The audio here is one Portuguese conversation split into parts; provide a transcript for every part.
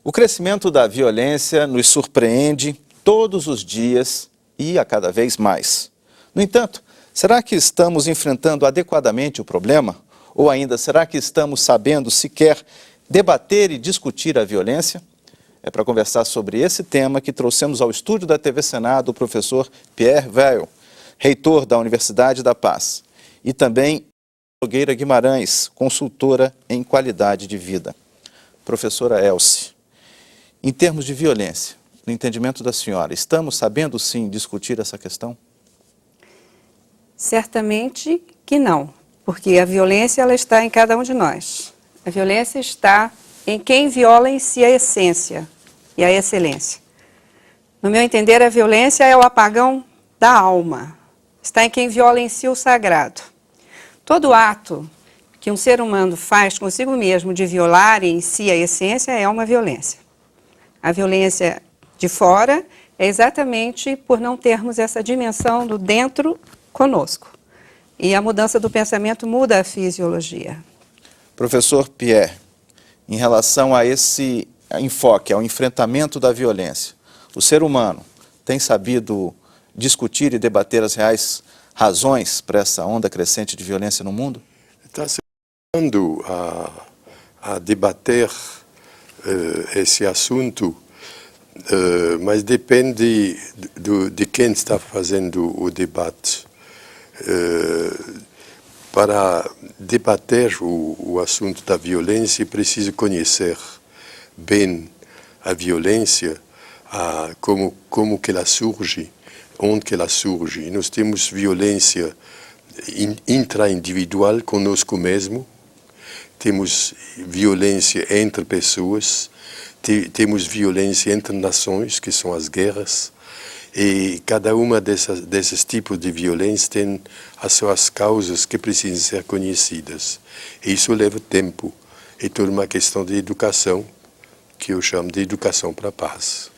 O crescimento da violência nos surpreende todos os dias e a cada vez mais. No entanto, será que estamos enfrentando adequadamente o problema? Ou ainda, será que estamos sabendo sequer debater e discutir a violência? É para conversar sobre esse tema que trouxemos ao estúdio da TV Senado o professor Pierre Weil, reitor da Universidade da Paz, e também Nogueira Guimarães, consultora em qualidade de vida. Professora Elce, em termos de violência, no entendimento da senhora, estamos sabendo sim discutir essa questão? Certamente que não, porque a violência ela está em cada um de nós. A violência está em quem viola em si a essência e a excelência. No meu entender, a violência é o apagão da alma. Está em quem viola em si o sagrado. Todo ato que um ser humano faz consigo mesmo de violar em si a essência é uma violência. A violência de fora é exatamente por não termos essa dimensão do dentro conosco. E a mudança do pensamento muda a fisiologia. Professor Pierre, em relação a esse enfoque, ao enfrentamento da violência, o ser humano tem sabido discutir e debater as reais razões para essa onda crescente de violência no mundo? Está se começando a debater esse assunto, mas depende de quem está fazendo o debate. Para debater o assunto da violência, é preciso conhecer bem a violência, como que ela surge, onde que ela surge. E nós temos violência intraindividual conosco mesmo, temos violência entre pessoas, temos violência entre nações, que são as guerras, e cada uma desses tipos de violência tem as suas causas que precisam ser conhecidas. E isso leva tempo, é toda uma questão de educação, que eu chamo de educação para a paz.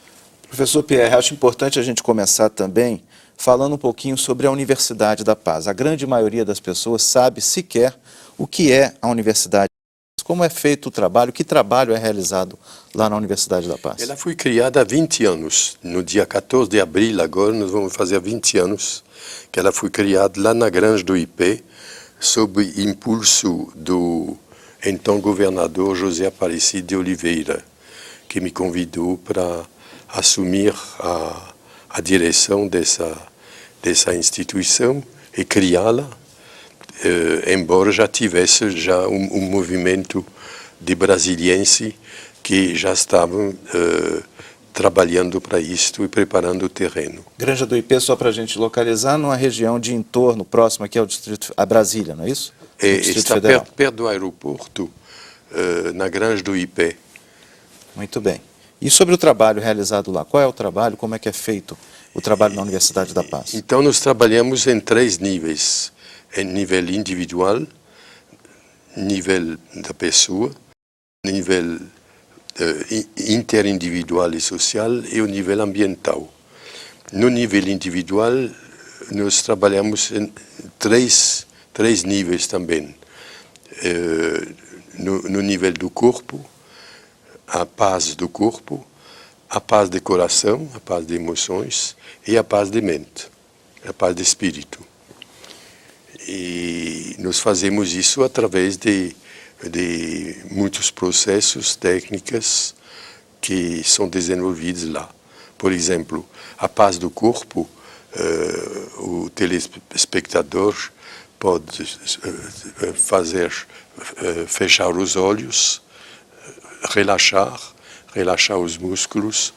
Professor Pierre, acho importante a gente começar também falando um pouquinho sobre a Universidade da Paz. A grande maioria das pessoas sabe sequer o que é a Universidade da Paz, como é feito o trabalho, que trabalho é realizado lá na Universidade da Paz. Ela foi criada há 20 anos, no dia 14 de abril, agora nós vamos fazer 20 anos, que ela foi criada lá na Granja do IP, sob impulso do então governador José Aparecido de Oliveira, que me convidou para assumir a direção dessa instituição e criá-la, embora já tivesse um movimento de brasiliense que já estavam trabalhando para isto e preparando o terreno. Granja do IP, só para a gente localizar, numa região de entorno, próximo aqui ao distrito, a Brasília, não é isso? Está perto do aeroporto, na Granja do IP. Muito bem. E sobre o trabalho realizado lá, qual é o trabalho, como é que é feito o trabalho na Universidade da Paz? Então nós trabalhamos em 3 níveis, em nível individual, nível da pessoa, nível interindividual e social e o nível ambiental. No nível individual, nós trabalhamos em três níveis também. No nível do corpo, a paz do corpo, a paz de coração, a paz de emoções e a paz de mente, a paz de espírito. E nós fazemos isso através de muitos processos, técnicas que são desenvolvidos lá. Por exemplo, a paz do corpo, o telespectador pode fechar os olhos, relaxar os músculos,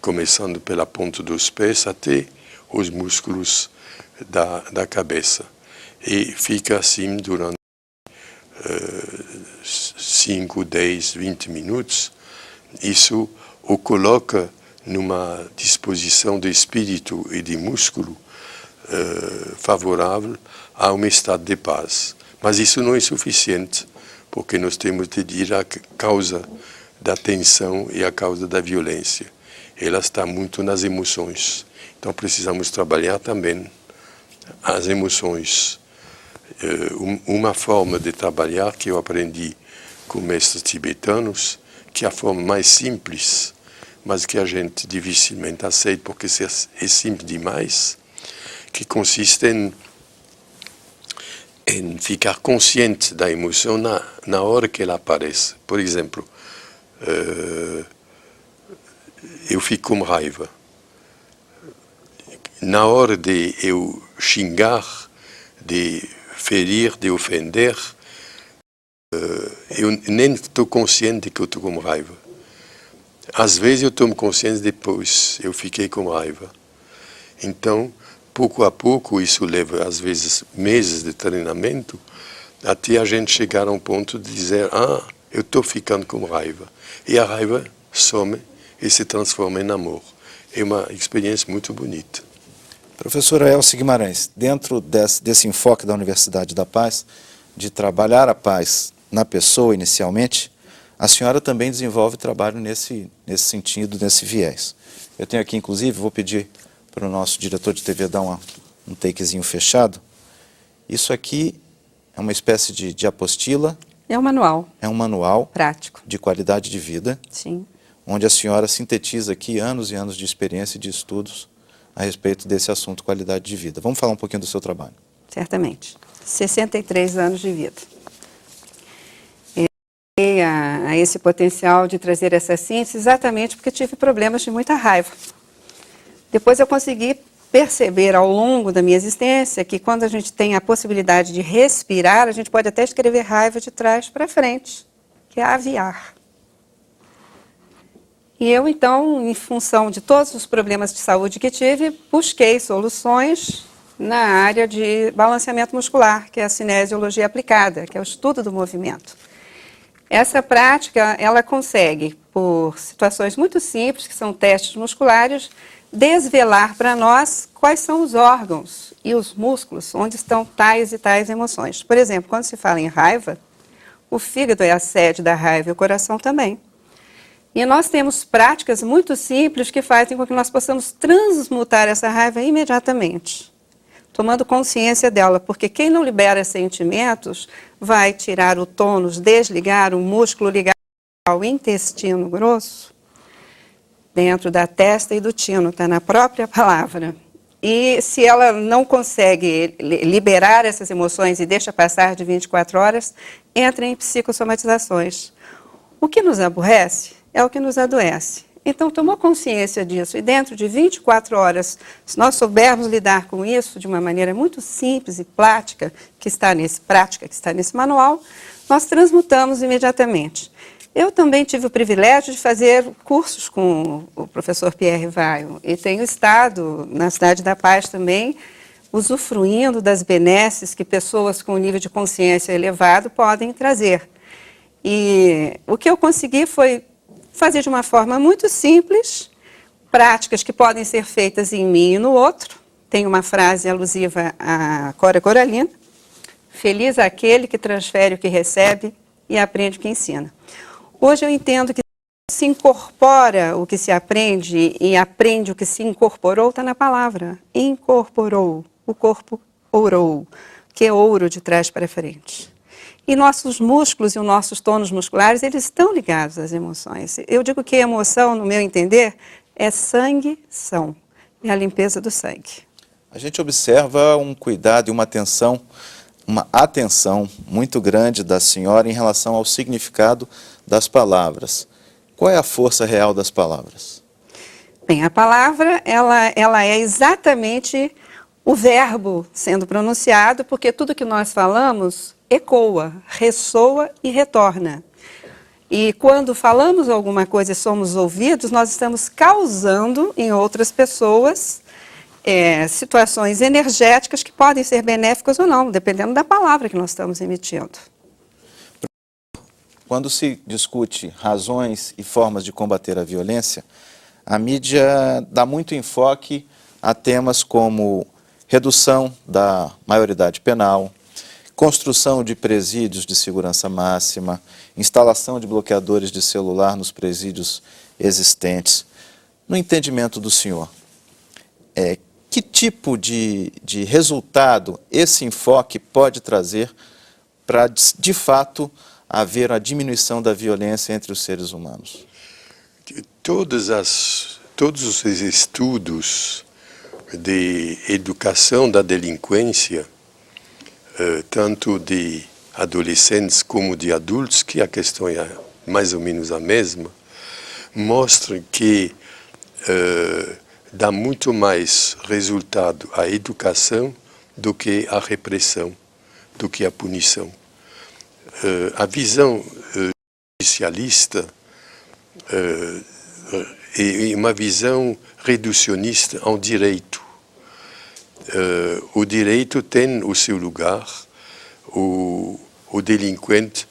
começando pela ponta dos pés até os músculos da cabeça. E fica assim durante 5, 10, 20 minutos. Isso o coloca numa disposição de espírito e de músculo favorável a um estado de paz. Mas isso não é suficiente, porque nós temos de ir à causa da tensão e à causa da violência. Ela está muito nas emoções. Então precisamos trabalhar também as emoções. Uma forma de trabalhar que eu aprendi com mestres tibetanos que é a forma mais simples, mas que a gente dificilmente aceita porque é simples demais, que consiste em ficar consciente da emoção na hora que ela aparece. Por exemplo, eu fico com raiva. Na hora de eu xingar, de ferir, de ofender, eu nem estou consciente que eu estou com raiva. Às vezes eu tomo consciência depois, eu fiquei com raiva. Então, pouco a pouco, isso leva às vezes meses de treinamento, até a gente chegar a um ponto de dizer, eu estou ficando com raiva. E a raiva some e se transforma em amor. É uma experiência muito bonita. Professora Elce Guimarães, dentro desse enfoque da Universidade da Paz, de trabalhar a paz na pessoa inicialmente, a senhora também desenvolve trabalho nesse sentido, nesse viés. Eu tenho aqui, inclusive, vou pedir para o nosso diretor de TV dar um takezinho fechado. Isso aqui é uma espécie de apostila. É um manual. É um manual prático de qualidade de vida. Sim. Onde a senhora sintetiza aqui anos e anos de experiência e de estudos a respeito desse assunto, qualidade de vida. Vamos falar um pouquinho do seu trabalho. Certamente. 63 anos de vida. A esse potencial de trazer essa síntese exatamente porque tive problemas de muita raiva. Depois eu consegui perceber ao longo da minha existência que quando a gente tem a possibilidade de respirar, a gente pode até escrever raiva de trás para frente, que é aviar. E eu, então, em função de todos os problemas de saúde que tive, busquei soluções na área de balanceamento muscular, que é a cinesiologia aplicada, que é o estudo do movimento. Essa prática, ela consegue, por situações muito simples, que são testes musculares, desvelar para nós quais são os órgãos e os músculos onde estão tais e tais emoções. Por exemplo, quando se fala em raiva, o fígado é a sede da raiva e o coração também. E nós temos práticas muito simples que fazem com que nós possamos transmutar essa raiva imediatamente, tomando consciência dela, porque quem não libera sentimentos vai tirar o tônus, desligar o músculo ligado ao intestino grosso, dentro da testa e do tino, está na própria palavra. E se ela não consegue liberar essas emoções e deixa passar de 24 horas, entra em psicossomatizações. O que nos aborrece é o que nos adoece. Então, tomou consciência disso e dentro de 24 horas, se nós soubermos lidar com isso de uma maneira muito simples e prática que está nesse manual, nós transmutamos imediatamente. Eu também tive o privilégio de fazer cursos com o professor Pierre Weil e tenho estado na Cidade da Paz também, usufruindo das benesses que pessoas com nível de consciência elevado podem trazer. E o que eu consegui foi fazer de uma forma muito simples, práticas que podem ser feitas em mim e no outro. Tem uma frase alusiva à Cora Coralina: feliz aquele que transfere o que recebe e aprende o que ensina. Hoje eu entendo que se incorpora o que se aprende e aprende o que se incorporou, está na palavra. Incorporou, o corpo ourou, que é ouro de trás para frente. E nossos músculos e os nossos tônus musculares, eles estão ligados às emoções. Eu digo que a emoção, no meu entender, é sangue-são, é a limpeza do sangue. A gente observa um cuidado e uma atenção muito grande da senhora em relação ao significado das palavras. Qual é a força real das palavras? Bem, a palavra, ela é exatamente o verbo sendo pronunciado, porque tudo que nós falamos ecoa, ressoa e retorna. E quando falamos alguma coisa e somos ouvidos, nós estamos causando em outras pessoas situações energéticas que podem ser benéficas ou não, dependendo da palavra que nós estamos emitindo. Quando se discute razões e formas de combater a violência, a mídia dá muito enfoque a temas como redução da maioridade penal, construção de presídios de segurança máxima, instalação de bloqueadores de celular nos presídios existentes. No entendimento do senhor, que tipo de resultado esse enfoque pode trazer para, de fato, haver a diminuição da violência entre os seres humanos? Todos os estudos de educação da delinquência, tanto de adolescentes como de adultos, que a questão é mais ou menos a mesma, mostram que dá muito mais resultado a educação do que a repressão, do que a punição. A visão judicialista é uma visão reducionista ao direito. O direito tem o seu lugar, o delinquente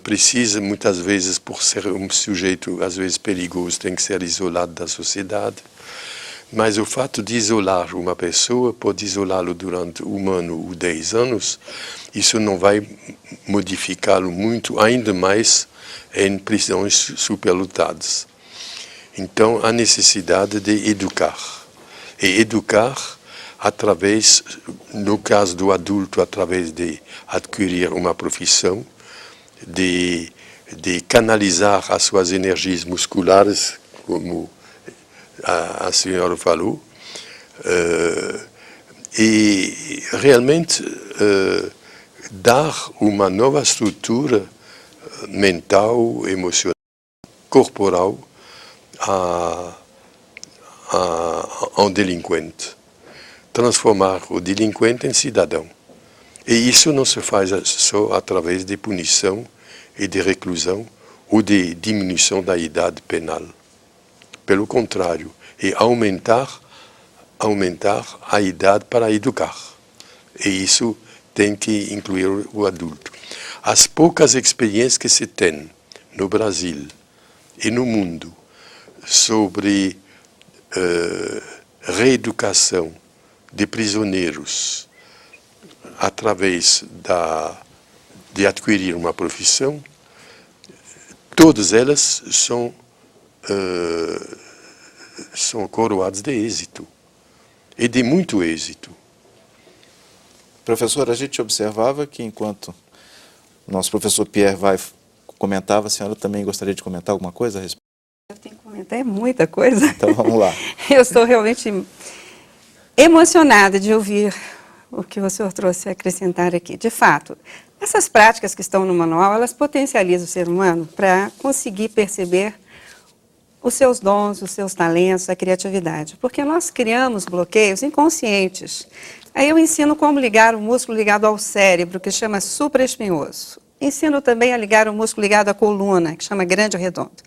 precisa, muitas vezes, por ser um sujeito, às vezes, perigoso, tem que ser isolado da sociedade. Mas o fato de isolar uma pessoa, pode isolá-lo durante 1 ano ou 10 anos, isso não vai modificá-lo muito, ainda mais em prisões superlotadas. Então, há necessidade de educar. E educar através, no caso do adulto, através de adquirir uma profissão, de canalizar as suas energias musculares, como a senhora falou, e realmente dar uma nova estrutura mental, emocional, corporal a um delinquente. Transformar o delinquente em cidadão. E isso não se faz só através de punição e de reclusão ou de diminuição da idade penal. Pelo contrário, é aumentar a idade para educar. E isso tem que incluir o adulto. As poucas experiências que se tem no Brasil e no mundo sobre reeducação de prisioneiros através de adquirir uma profissão, todas elas são coroadas de êxito, e de muito êxito. Professor, a gente observava que enquanto o nosso professor Pierre vai comentava, a senhora também gostaria de comentar alguma coisa a respeito? Eu tenho que comentar muita coisa. Então vamos lá. Eu estou realmente emocionada de ouvir o que o senhor trouxe a acrescentar aqui. De fato, essas práticas que estão no manual, elas potencializam o ser humano para conseguir perceber os seus dons, os seus talentos, a criatividade. Porque nós criamos bloqueios inconscientes. Aí eu ensino como ligar o músculo ligado ao cérebro, que chama supraespinhoso. Ensino também a ligar o músculo ligado à coluna, que chama grande redondo.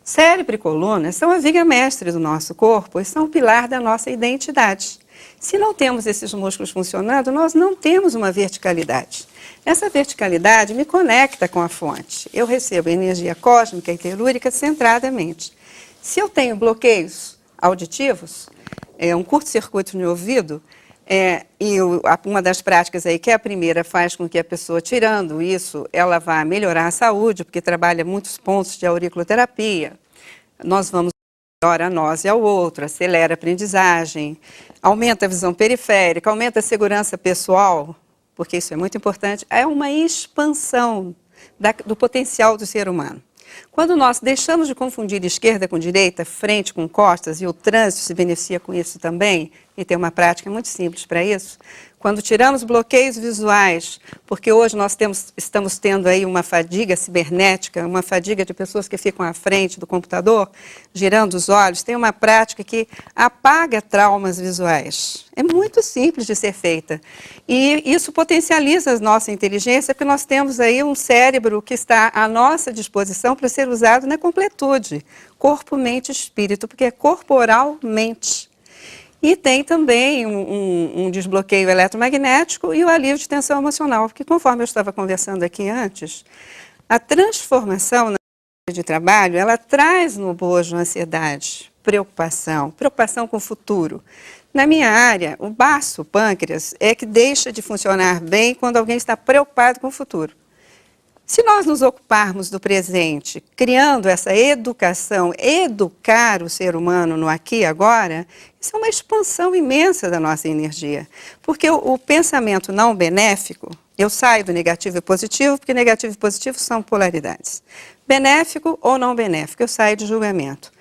Cérebro e coluna são a viga mestre do nosso corpo e são o pilar da nossa identidade. Se não temos esses músculos funcionando, nós não temos uma verticalidade. Essa verticalidade me conecta com a fonte. Eu recebo energia cósmica e telúrica centradamente. Se eu tenho bloqueios auditivos, um curto-circuito no ouvido, uma das práticas aí, que é a primeira, faz com que a pessoa, tirando isso, ela vá melhorar a saúde, porque trabalha muitos pontos de auriculoterapia. Nós vamos melhorar a nós e ao outro, acelera a aprendizagem, aumenta a visão periférica, aumenta a segurança pessoal, porque isso é muito importante, é uma expansão do potencial do ser humano. Quando nós deixamos de confundir esquerda com direita, frente com costas, e o trânsito se beneficia com isso também, e tem uma prática muito simples para isso, quando tiramos bloqueios visuais, porque hoje nós estamos tendo aí uma fadiga cibernética, uma fadiga de pessoas que ficam à frente do computador, girando os olhos, tem uma prática que apaga traumas visuais. É muito simples de ser feita. E isso potencializa a nossa inteligência, porque nós temos aí um cérebro que está à nossa disposição para ser usado na completude. Corpo, mente, espírito, porque é corporalmente. E tem também um desbloqueio eletromagnético e o alívio de tensão emocional, porque conforme eu estava conversando aqui antes, a transformação na área de trabalho, ela traz no bojo ansiedade, preocupação com o futuro. Na minha área, o baço, o pâncreas, é que deixa de funcionar bem quando alguém está preocupado com o futuro. Se nós nos ocuparmos do presente, criando essa educação, educar o ser humano no aqui e agora, isso é uma expansão imensa da nossa energia. Porque o pensamento não benéfico, eu saio do negativo e positivo, porque negativo e positivo são polaridades. Benéfico ou não benéfico, eu saio de julgamento.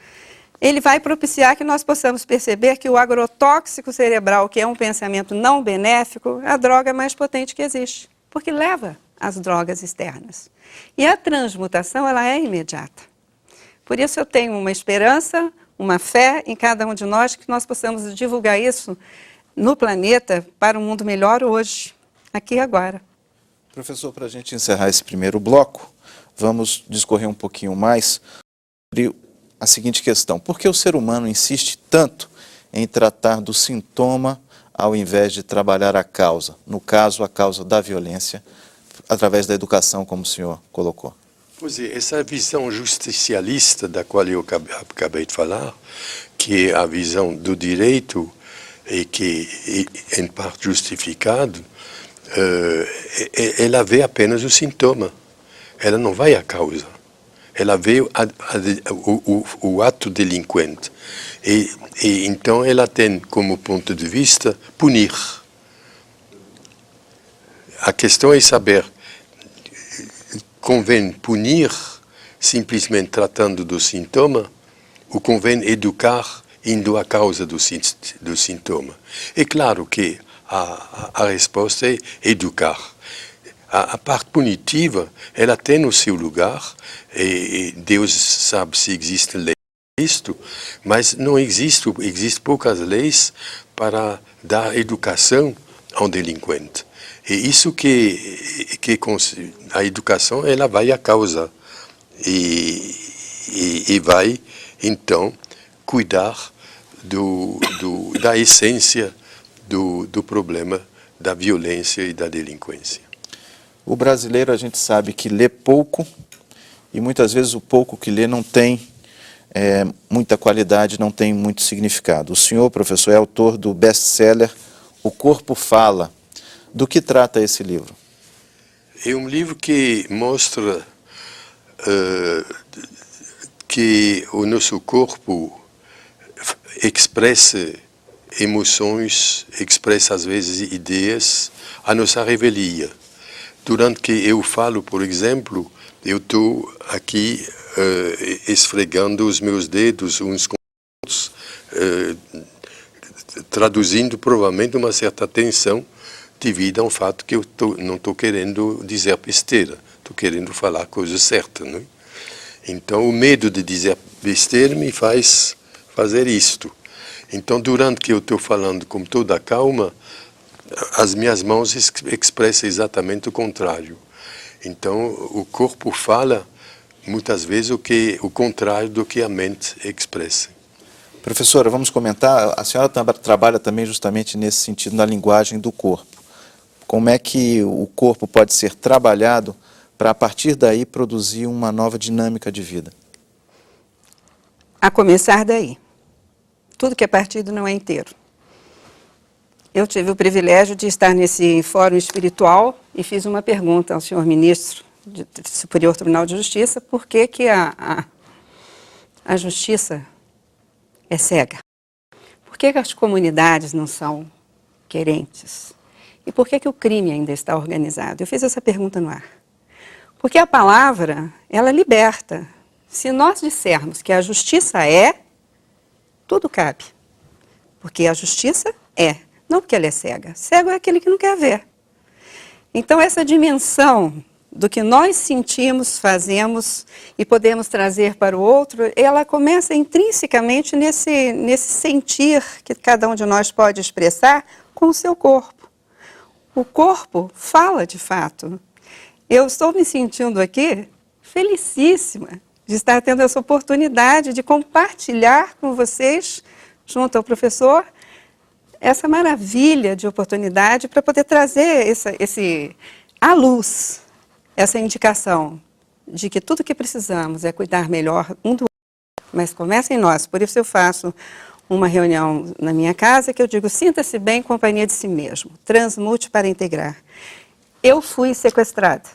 Ele vai propiciar que nós possamos perceber que o agrotóxico cerebral, que é um pensamento não benéfico, é a droga mais potente que existe, porque leva as drogas externas. E a transmutação, ela é imediata. Por isso eu tenho uma esperança, uma fé em cada um de nós, que nós possamos divulgar isso no planeta para um mundo melhor hoje, aqui e agora. Professor, para a gente encerrar esse primeiro bloco, vamos discorrer um pouquinho mais sobre a seguinte questão. Por que o ser humano insiste tanto em tratar do sintoma ao invés de trabalhar a causa? No caso, a causa da violência, através da educação, como o senhor colocou. Pois é, essa visão justicialista da qual eu acabei de falar, que é a visão do direito e que é em parte justificado, ela vê apenas o sintoma, ela não vai à causa, ela vê o ato delinquente e então ela tem como ponto de vista punir. A questão é saber, convém punir simplesmente tratando do sintoma ou convém educar indo à causa do sintoma? É claro que a resposta é educar. A parte punitiva, ela tem o seu lugar, e Deus sabe se existe lei para isto, mas não existe poucas leis para dar educação ao delinquente. É isso que a educação, ela vai à causa e vai, então, cuidar da essência do problema da violência e da delinquência. O brasileiro, a gente sabe que lê pouco e muitas vezes o pouco que lê não tem muita qualidade, não tem muito significado. O senhor, professor, é autor do best-seller O Corpo Fala. Do que trata esse livro? É um livro que mostra que o nosso corpo expressa emoções, expressa às vezes ideias, a nossa revelia. Durante que eu falo, por exemplo, eu estou aqui esfregando os meus dedos uns com os outros, traduzindo provavelmente uma certa tensão devido ao fato que eu não estou querendo dizer besteira, estou querendo falar a coisa certa, não é? Então, o medo de dizer besteira me faz fazer isto. Então, durante que eu estou falando com toda a calma, as minhas mãos expressam exatamente o contrário. Então, o corpo fala, muitas vezes, o contrário do que a mente expressa. Professora, vamos comentar, a senhora trabalha também justamente nesse sentido, na linguagem do corpo. Como é que o corpo pode ser trabalhado para, a partir daí, produzir uma nova dinâmica de vida? A começar daí. Tudo que é partido não é inteiro. Eu tive o privilégio de estar nesse fórum espiritual e fiz uma pergunta ao senhor ministro do Superior Tribunal de Justiça, por que a justiça é cega? Por que as comunidades não são querentes? E por que o crime ainda está organizado? Eu fiz essa pergunta no ar. Porque a palavra, ela liberta. Se nós dissermos que a justiça é, tudo cabe. Porque a justiça é, não porque ela é cega. Cego é aquele que não quer ver. Então, essa dimensão do que nós sentimos, fazemos e podemos trazer para o outro, ela começa intrinsecamente nesse sentir que cada um de nós pode expressar com o seu corpo. O corpo fala de fato. Eu estou me sentindo aqui felicíssima de estar tendo essa oportunidade de compartilhar com vocês, junto ao professor, essa maravilha de oportunidade para poder trazer à luz essa indicação de que tudo que precisamos é cuidar melhor um do outro, mas começa em nós. Por isso eu faço uma reunião na minha casa que eu digo, sinta-se bem em companhia de si mesmo, transmute para integrar. Eu fui sequestrada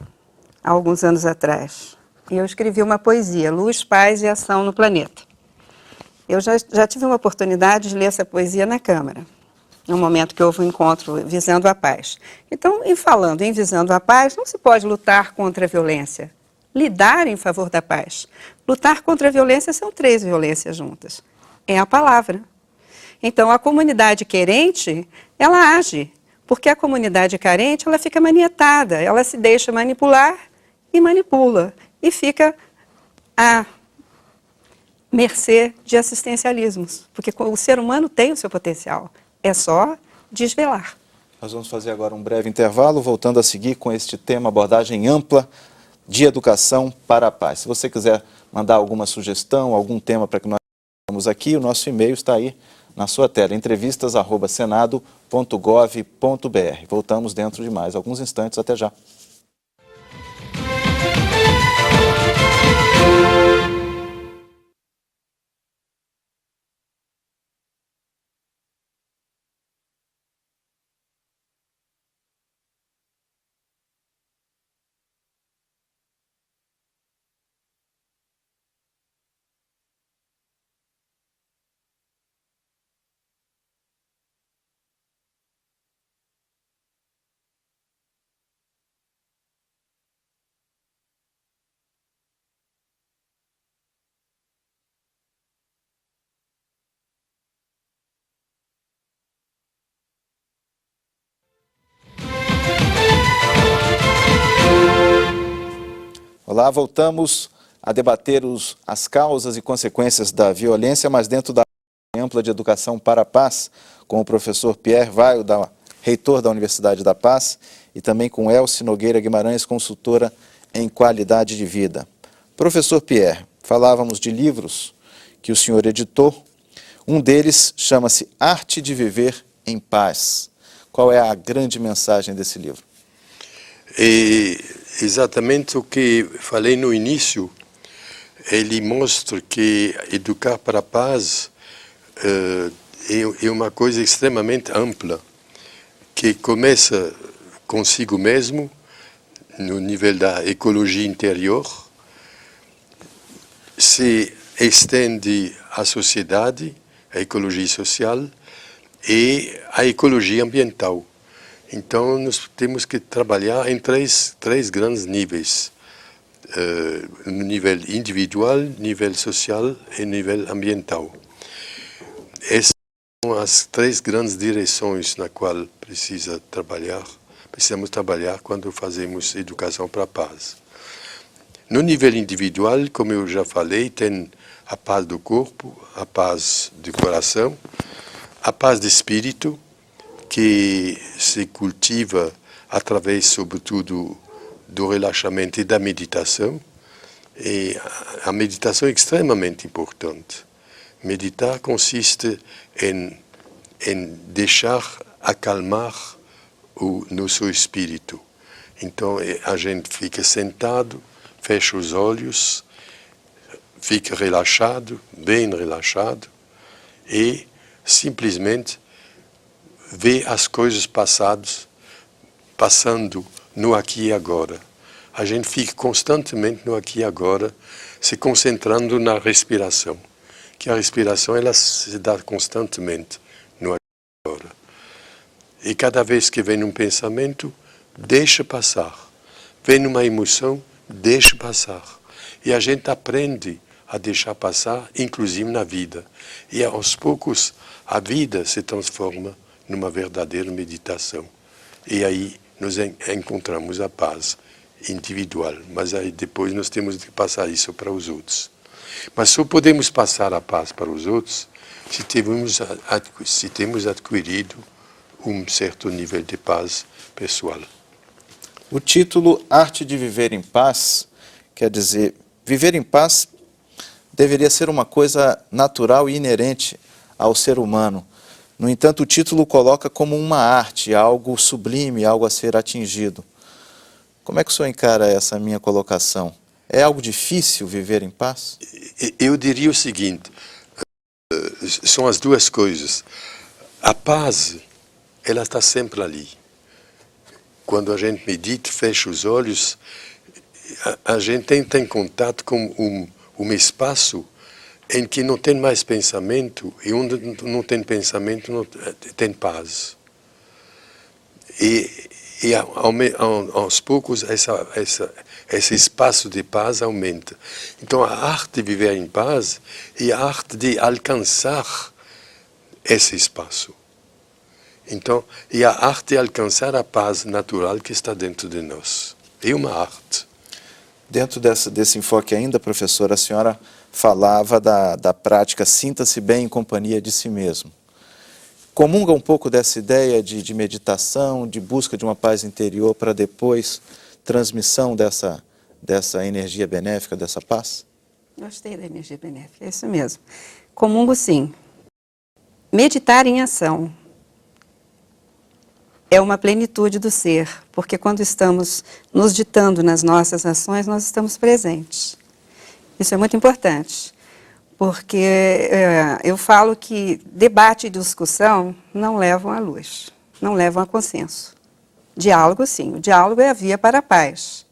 há alguns anos atrás. E eu escrevi uma poesia, Luz, Paz e Ação no Planeta. Eu já tive uma oportunidade de ler essa poesia na Câmara, no momento que houve um encontro visando a paz. Então, falando em visando a paz, não se pode lutar contra a violência, lidar em favor da paz. Lutar contra a violência são 3 violências juntas. É a palavra. Então, a comunidade querente, ela age, porque a comunidade carente, ela fica manietada, ela se deixa manipular e manipula, e fica à mercê de assistencialismos, porque o ser humano tem o seu potencial, é só desvelar. Nós vamos fazer agora um breve intervalo, voltando a seguir com este tema, abordagem ampla de educação para a paz. Se você quiser mandar alguma sugestão, algum tema para que nós tenhamos aqui, o nosso e-mail está aí na sua tela, entrevistas@senado.gov.br. Voltamos dentro de mais alguns instantes, até já. Olá, voltamos a debater as causas e consequências da violência, mas dentro da ampla de educação para a paz, com o professor Pierre Weil, reitor da Universidade da Paz, e também com Elce Nogueira Guimarães, consultora em qualidade de vida. Professor Pierre, falávamos de livros que o senhor editou. Um deles chama-se Arte de Viver em Paz. Qual é a grande mensagem desse livro? É exatamente o que falei no início. Ele mostra que educar para a paz é uma coisa extremamente ampla, que começa consigo mesmo, no nível da ecologia interior, se estende à sociedade, à ecologia social e à ecologia ambiental. Então, nós temos que trabalhar em três grandes níveis. No nível individual, nível social e nível ambiental. Essas são as 3 grandes direções na qual precisamos trabalhar quando fazemos educação para a paz. No nível individual, como eu já falei, tem a paz do corpo, a paz do coração, a paz do espírito, que se cultiva através, sobretudo, do relaxamento e da meditação. E a meditação é extremamente importante. Meditar consiste em deixar acalmar o nosso espírito. Então, a gente fica sentado, fecha os olhos, fica relaxado, bem relaxado, e simplesmente vê as coisas passando no aqui e agora. A gente fica constantemente no aqui e agora, se concentrando na respiração. Que a respiração ela se dá constantemente no aqui e agora. E cada vez que vem um pensamento, deixa passar. Vem uma emoção, deixa passar. E a gente aprende a deixar passar, inclusive na vida. E aos poucos, a vida se transforma numa verdadeira meditação. E aí nós encontramos a paz individual, mas aí depois nós temos que passar isso para os outros. Mas só podemos passar a paz para os outros se temos adquirido um certo nível de paz pessoal. O título Arte de Viver em Paz quer dizer, viver em paz deveria ser uma coisa natural e inerente ao ser humano. No entanto, o título coloca como uma arte, algo sublime, algo a ser atingido. Como é que o senhor encara essa minha colocação? É algo difícil viver em paz? Eu diria o seguinte, são as duas coisas. A paz, ela está sempre ali. Quando a gente medita, fecha os olhos, a gente entra em contato com espaço em que não tem mais pensamento, e onde não tem pensamento, não tem paz. E aos poucos esse espaço de paz aumenta. Então a arte de viver em paz é a arte de alcançar esse espaço. Então é a arte de alcançar a paz natural que está dentro de nós. É uma arte. Dentro desse enfoque ainda, professora, a senhora falava da prática sinta-se bem em companhia de si mesmo. Comunga um pouco dessa ideia de meditação, de busca de uma paz interior para depois transmissão dessa energia benéfica, dessa paz? Gostei da energia benéfica, é isso mesmo. Comungo sim. Meditar em ação é uma plenitude do ser, porque quando estamos nos ditando nas nossas ações, nós estamos presentes. Isso é muito importante, porque eu falo que debate e discussão não levam à luz, não levam a consenso. Diálogo, sim. O diálogo é a via para a paz.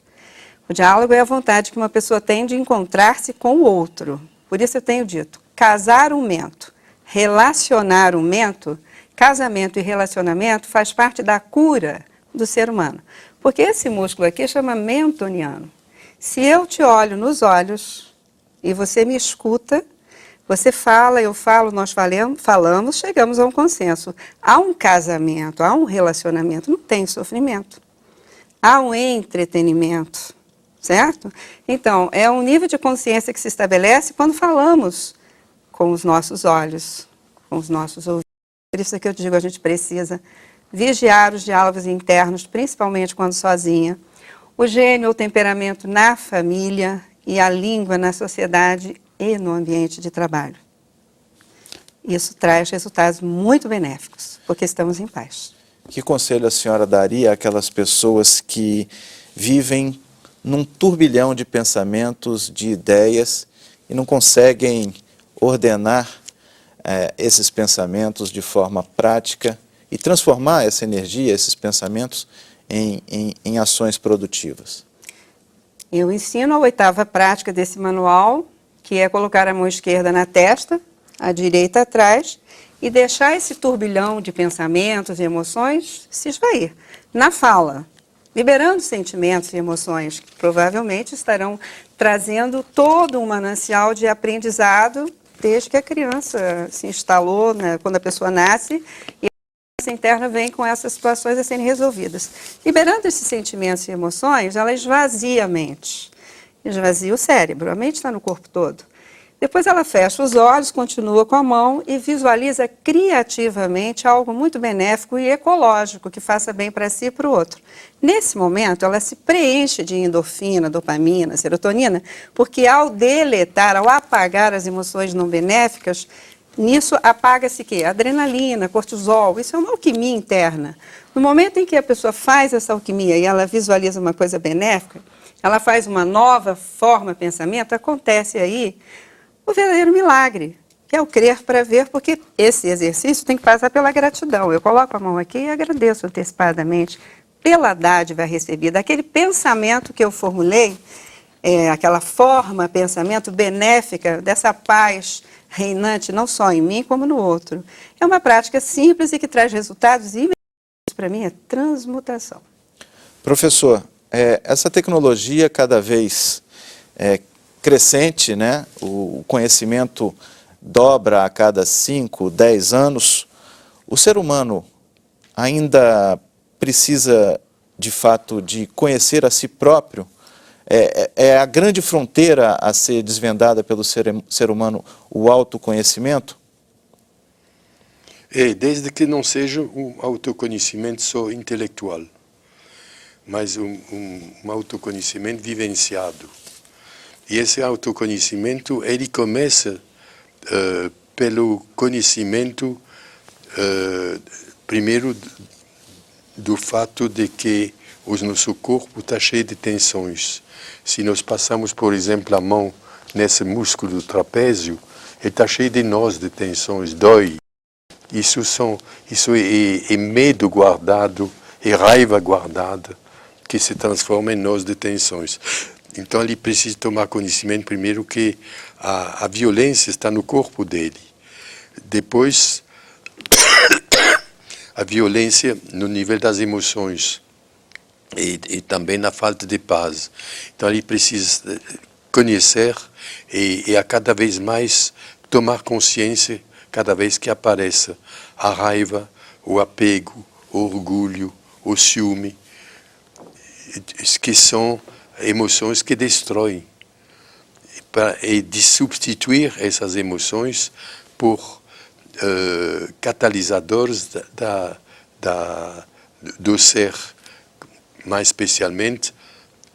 O diálogo é a vontade que uma pessoa tem de encontrar-se com o outro. Por isso eu tenho dito, casar um mento, relacionar um mento, casamento e relacionamento faz parte da cura do ser humano. Porque esse músculo aqui chama mentoniano. Se eu te olho nos olhos e você me escuta, você fala, eu falo, nós falamos, chegamos a um consenso. Há um casamento, há um relacionamento, não tem sofrimento. Há um entretenimento, certo? Então, é um nível de consciência que se estabelece quando falamos com os nossos olhos, com os nossos ouvidos. Por isso é que eu digo, a gente precisa vigiar os diálogos internos, principalmente quando sozinha. O gênio ou temperamento na família e a língua na sociedade e no ambiente de trabalho. Isso traz resultados muito benéficos, porque estamos em paz. Que conselho a senhora daria àquelas pessoas que vivem num turbilhão de pensamentos, de ideias, e não conseguem ordenar esses pensamentos de forma prática e transformar essa energia, esses pensamentos, em ações produtivas? Eu ensino a 8ª prática desse manual, que é colocar a mão esquerda na testa, a direita atrás, e deixar esse turbilhão de pensamentos e emoções se esvair. Na fala, liberando sentimentos e emoções que provavelmente estarão trazendo todo um manancial de aprendizado desde que a criança se instalou, né, quando a pessoa nasce, e a criança interna vem com essas situações a serem resolvidas. Liberando esses sentimentos e emoções, ela esvazia a mente, esvazia o cérebro, a mente está no corpo todo. Depois ela fecha os olhos, continua com a mão e visualiza criativamente algo muito benéfico e ecológico que faça bem para si e para o outro. Nesse momento, ela se preenche de endorfina, dopamina, serotonina, porque ao deletar, ao apagar as emoções não benéficas, nisso apaga-se que? Adrenalina, cortisol, isso é uma alquimia interna. No momento em que a pessoa faz essa alquimia e ela visualiza uma coisa benéfica, ela faz uma nova forma de pensamento, acontece aí o verdadeiro milagre, que é o crer para ver, porque esse exercício tem que passar pela gratidão. Eu coloco a mão aqui e agradeço antecipadamente pela dádiva recebida. Aquele pensamento que eu formulei, aquela forma, pensamento benéfica dessa paz reinante, não só em mim, como no outro. É uma prática simples e que traz resultados imediatos. Para mim é transmutação. Professor, essa tecnologia cada vez crescente, né? O conhecimento dobra a cada 5, 10 anos. O ser humano ainda precisa, de fato, de conhecer a si próprio? É a grande fronteira a ser desvendada pelo ser humano, o autoconhecimento? Desde que não seja um autoconhecimento só intelectual, mas um autoconhecimento vivenciado. E esse autoconhecimento, ele começa pelo conhecimento, primeiro, do fato de que o nosso corpo está cheio de tensões. Se nós passamos, por exemplo, a mão nesse músculo do trapézio, ele está cheio de nós, de tensões, dói. Isso é medo guardado, é raiva guardada, que se transforma em nós de tensões. Então ele precisa tomar conhecimento primeiro que a violência está no corpo dele. Depois, a violência no nível das emoções e também na falta de paz. Então ele precisa conhecer e a cada vez mais tomar consciência cada vez que apareça a raiva, o apego, o orgulho, o ciúme, que são emoções que destroem, e de substituir essas emoções por catalisadores do ser, mais especialmente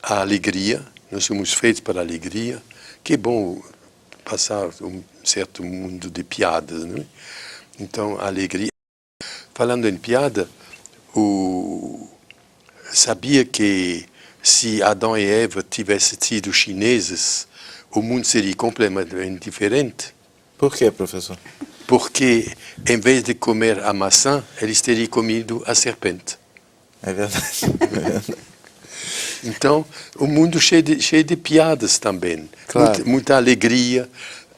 a alegria. Nós somos feitos para a alegria. Que é bom passar um certo mundo de piadas, não é? Então, a alegria. Falando em piada, sabia que se Adão e Eva tivessem sido chineses, o mundo seria completamente diferente? Por quê, professor? Porque, em vez de comer a maçã, eles teriam comido a serpente. É verdade. É verdade. Então, o mundo cheio de piadas também. Claro. Muita alegria,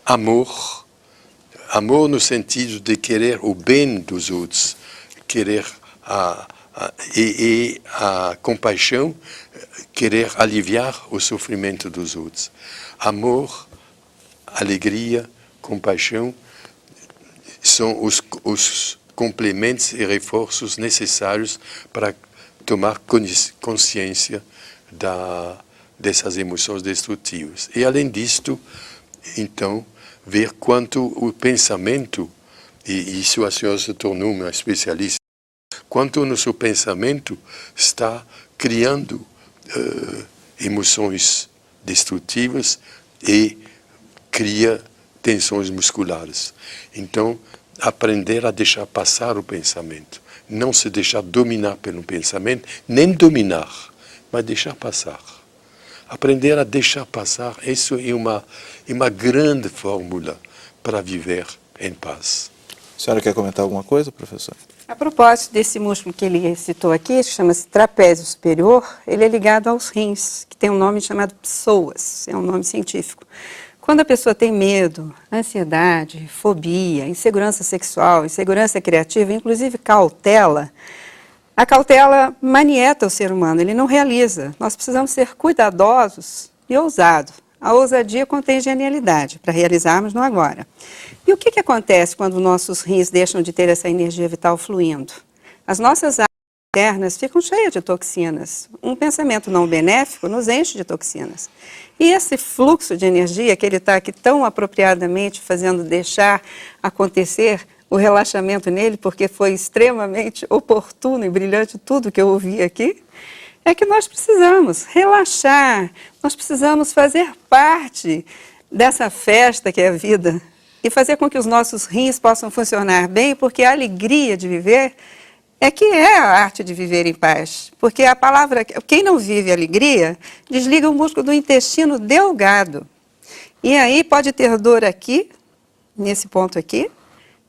amor. Amor no sentido de querer o bem dos outros, querer a compaixão, querer aliviar o sofrimento dos outros. Amor, alegria, compaixão são os complementos e reforços necessários para tomar consciência dessas emoções destrutivas. E, além disto, então, ver quanto o pensamento, e isso a senhora se tornou uma especialista, quanto o nosso pensamento está criando emoções destrutivas e cria tensões musculares. Então, aprender a deixar passar o pensamento, não se deixar dominar pelo pensamento, nem dominar, mas deixar passar. Aprender a deixar passar, isso é uma grande fórmula para viver em paz. A senhora quer comentar alguma coisa, professor? A propósito desse músculo que ele citou aqui, que chama-se trapézio superior, ele é ligado aos rins, que tem um nome chamado psoas, é um nome científico. Quando a pessoa tem medo, ansiedade, fobia, insegurança sexual, insegurança criativa, inclusive cautela, a cautela manieta o ser humano, ele não realiza. Nós precisamos ser cuidadosos e ousados. A ousadia contém genialidade para realizarmos no agora. E o que acontece quando nossos rins deixam de ter essa energia vital fluindo? As nossas áreas internas ficam cheias de toxinas. Um pensamento não benéfico nos enche de toxinas. E esse fluxo de energia que ele está aqui tão apropriadamente fazendo deixar acontecer o relaxamento nele, porque foi extremamente oportuno e brilhante tudo que eu ouvi aqui, é que nós precisamos relaxar, nós precisamos fazer parte dessa festa que é a vida e fazer com que os nossos rins possam funcionar bem, porque a alegria de viver é a arte de viver em paz. Porque a palavra, quem não vive alegria, desliga o músculo do intestino delgado. E aí pode ter dor aqui, nesse ponto aqui,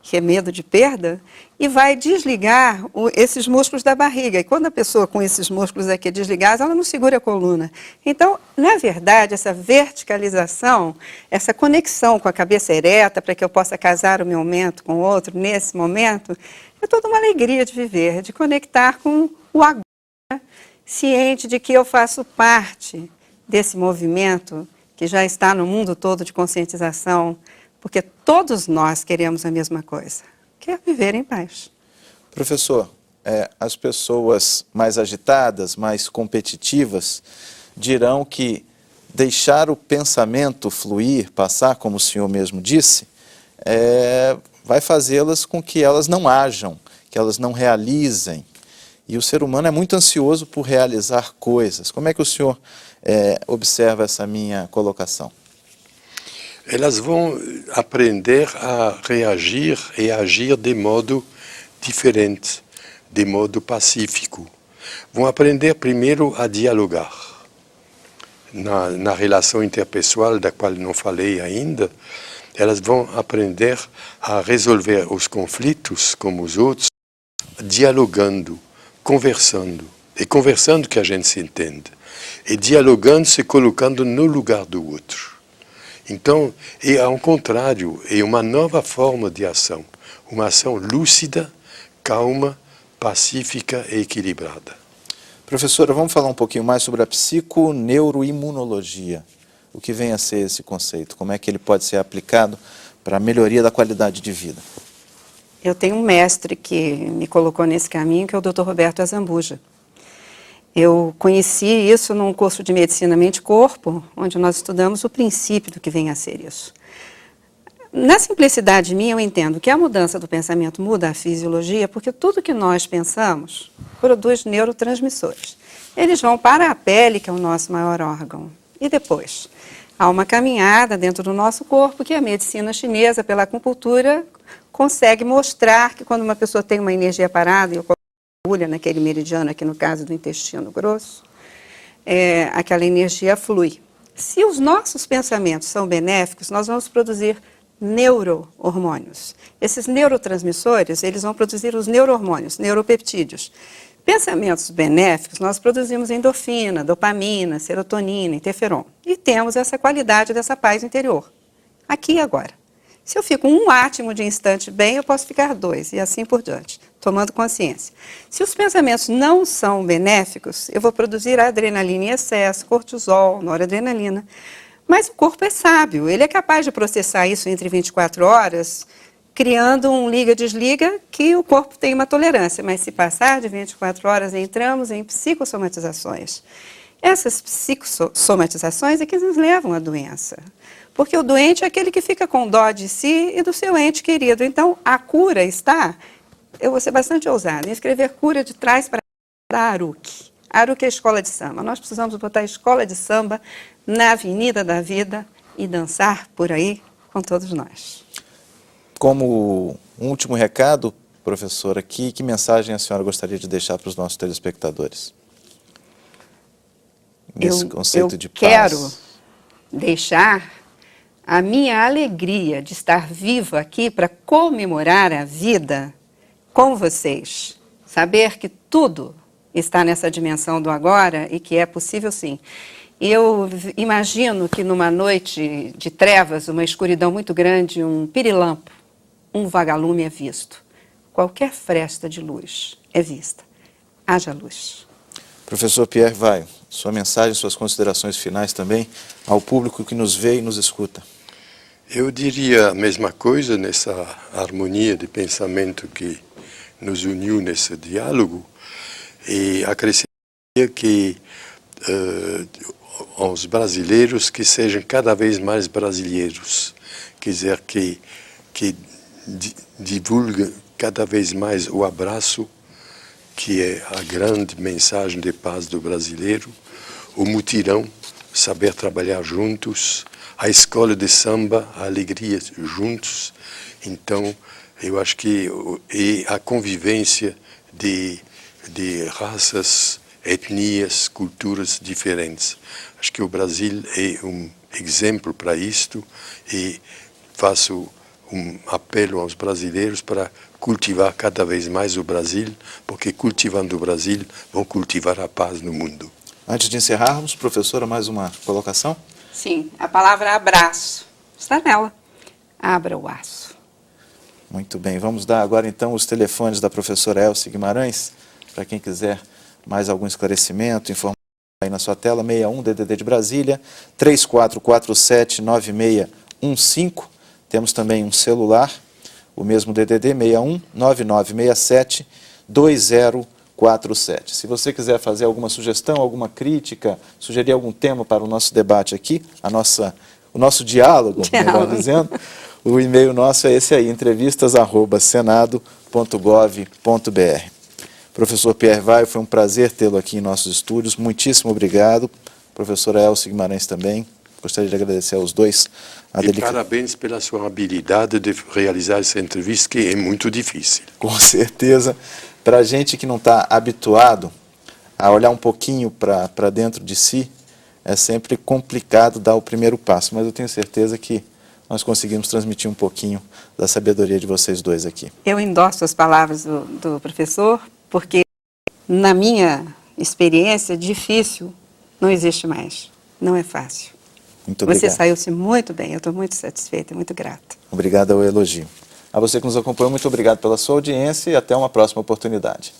que é medo de perda, e vai desligar esses músculos da barriga. E quando a pessoa com esses músculos aqui desligados, ela não segura a coluna. Então, na verdade, essa verticalização, essa conexão com a cabeça ereta, para que eu possa casar o meu momento com o outro, nesse momento, é toda uma alegria de viver, de conectar com o agora, ciente de que eu faço parte desse movimento que já está no mundo todo de conscientização, porque todos nós queremos a mesma coisa, que é viver em paz. Professor, as pessoas mais agitadas, mais competitivas, dirão que deixar o pensamento fluir, passar, como o senhor mesmo disse, vai fazê-las com que elas não ajam, que elas não realizem. E o ser humano é muito ansioso por realizar coisas. Como é que o senhor observa essa minha colocação? Elas vão aprender a reagir e agir de modo diferente, de modo pacífico. Vão aprender primeiro a dialogar. Na relação interpessoal, da qual não falei ainda, elas vão aprender a resolver os conflitos com os outros, dialogando, conversando. É conversando que a gente se entende. e dialogando, se colocando no lugar do outro. Então, é ao contrário, é uma nova forma de ação, uma ação lúcida, calma, pacífica e equilibrada. Professora, vamos falar um pouquinho mais sobre a psiconeuroimunologia. O que vem a ser esse conceito? Como é que ele pode ser aplicado para a melhoria da qualidade de vida? Eu tenho um mestre que me colocou nesse caminho, que é o Dr. Roberto Azambuja. Eu conheci isso num curso de Medicina Mente e Corpo, onde nós estudamos o princípio do que vem a ser isso. Na simplicidade minha, eu entendo que a mudança do pensamento muda a fisiologia, porque tudo que nós pensamos produz neurotransmissores. Eles vão para a pele, que é o nosso maior órgão. E depois, há uma caminhada dentro do nosso corpo que a medicina chinesa, pela acupuntura, consegue mostrar que quando uma pessoa tem uma energia parada, e eu coloco a agulha naquele meridiano, aqui no caso do intestino grosso, aquela energia flui. Se os nossos pensamentos são benéficos, nós vamos produzir neurohormônios. Esses neurotransmissores, eles vão produzir os neurohormônios, neuropeptídeos. Pensamentos benéficos, nós produzimos endorfina, dopamina, serotonina, interferon. E temos essa qualidade dessa paz interior, aqui e agora. Se eu fico um átimo de instante bem, eu posso ficar 2, e assim por diante, tomando consciência. Se os pensamentos não são benéficos, eu vou produzir adrenalina em excesso, cortisol, noradrenalina. Mas o corpo é sábio, ele é capaz de processar isso entre 24 horas, criando um liga-desliga que o corpo tem uma tolerância. Mas se passar de 24 horas, entramos em psicossomatizações. Essas psicossomatizações é que nos levam à doença. Porque o doente é aquele que fica com dó de si e do seu ente querido. Então, a cura está, eu vou ser bastante ousada, em escrever cura de trás para da Aruki. A Aruki é a escola de samba. Nós precisamos botar a escola de samba na Avenida da Vida e dançar por aí com todos nós. Como um último recado, professora, que mensagem a senhora gostaria de deixar para os nossos telespectadores? Nesse conceito de paz. Eu quero deixar a minha alegria de estar viva aqui para comemorar a vida com vocês. Saber que tudo está nessa dimensão do agora e que é possível sim. Eu imagino que numa noite de trevas, uma escuridão muito grande, um pirilampo, um vagalume é visto. Qualquer fresta de luz é vista. Haja luz. Professor Pierre Vaio, sua mensagem, suas considerações finais também ao público que nos vê e nos escuta. Eu diria a mesma coisa nessa harmonia de pensamento que nos uniu nesse diálogo e acrescentaria que aos brasileiros que sejam cada vez mais brasileiros, quer dizer, que divulguem cada vez mais o abraço, que é a grande mensagem de paz do brasileiro, o mutirão, saber trabalhar juntos, a escola de samba, a alegria juntos. Então, eu acho que a convivência de raças, etnias, culturas diferentes. Acho que o Brasil é um exemplo para isto e faço um apelo aos brasileiros para cultivar cada vez mais o Brasil, porque cultivando o Brasil vão cultivar a paz no mundo. Antes de encerrarmos, professora, mais uma colocação? Sim, a palavra abraço está nela. Abra o aço. Muito bem, vamos dar agora então os telefones da professora Elce Guimarães, para quem quiser mais algum esclarecimento, informação aí na sua tela, 61 DDD de Brasília, 3447-9615. Temos também um celular, o mesmo DDD, 61 9967-2047. Se você quiser fazer alguma sugestão, alguma crítica, sugerir algum tema para o nosso debate aqui, o nosso diálogo, melhor dizendo, o e-mail nosso é esse aí, entrevistas@senado.gov.br. Professor Pierre Vaio, foi um prazer tê-lo aqui em nossos estúdios, muitíssimo obrigado. Professora Elce Guimarães também, gostaria de agradecer aos dois. Parabéns pela sua habilidade de realizar essa entrevista, que é muito difícil. Com certeza, para a gente que não está habituado a olhar um pouquinho para dentro de si, é sempre complicado dar o primeiro passo, mas eu tenho certeza que nós conseguimos transmitir um pouquinho da sabedoria de vocês dois aqui. Eu endosso as palavras do professor, porque na minha experiência é difícil não existe mais. Não é fácil. Muito Você obrigado. saiu-se muito bem, eu estou muito satisfeita, muito grata. Obrigado ao elogio. A você que nos acompanhou, muito obrigado pela sua audiência e até uma próxima oportunidade.